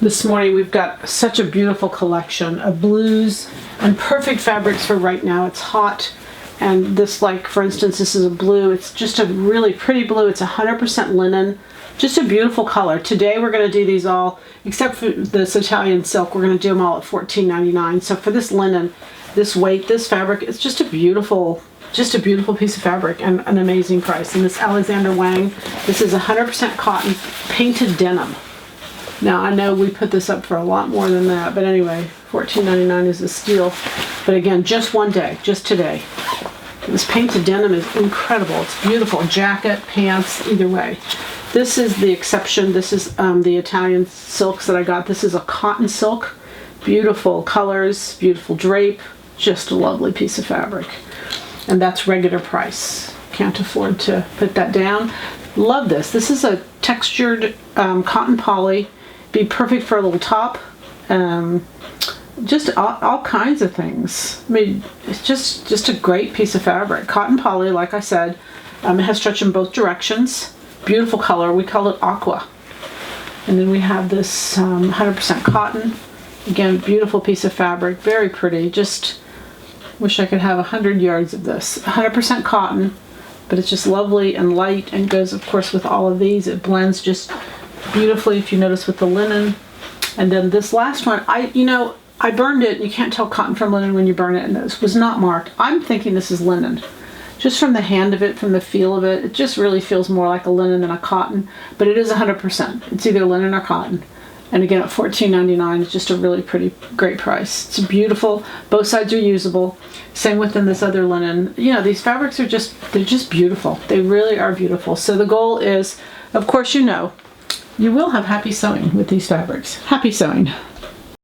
This morning we've got such a beautiful collection of blues and perfect fabrics for right now. It's hot, and this, like for instance, this is a blue. It's just a really pretty blue. It's 100% linen, just a beautiful color. Today we're going to do these all, except for this Italian silk, we're going to do them all at $14.99. So for this linen, this weight, this fabric, it's just a beautiful piece of fabric and an amazing price. And this Alexander Wang, this is 100% cotton, painted denim. Now, I know we put this up for a lot more than that, but anyway, $14.99 is a steal. But again, just one day, just today. This painted denim is incredible. It's beautiful. Jacket, pants, either way. This is the exception. This is the Italian silks that I got. This is a cotton silk. Beautiful colors, beautiful drape. Just a lovely piece of fabric. And that's regular price. Can't afford to put that down. Love this. This is a textured cotton poly. Be perfect for a little top. Just all kinds of things. I mean, it's just a great piece of fabric. Cotton poly, like I said, it has stretch in both directions. Beautiful color. We call it aqua. And then we have this 100% cotton. Again, beautiful piece of fabric. Very pretty. Just wish I could have 100 yards of this. 100% cotton, but it's just lovely and light, and goes, of course, with all of these. It blends just beautifully, if you notice, with the linen. And then this last one, I burned it. You can't tell cotton from linen when you burn it, and this was not marked. I'm thinking this is linen. Just from the hand of it, from the feel of it, it just really feels more like a linen than a cotton, but it is 100%. It's either linen or cotton. And again, at $14.99, it's just a really pretty, great price. It's beautiful. Both sides are usable. Same within this other linen. You know, these fabrics are they're just beautiful. They really are beautiful. So the goal is, of course, you will have happy sewing with these fabrics. Happy sewing.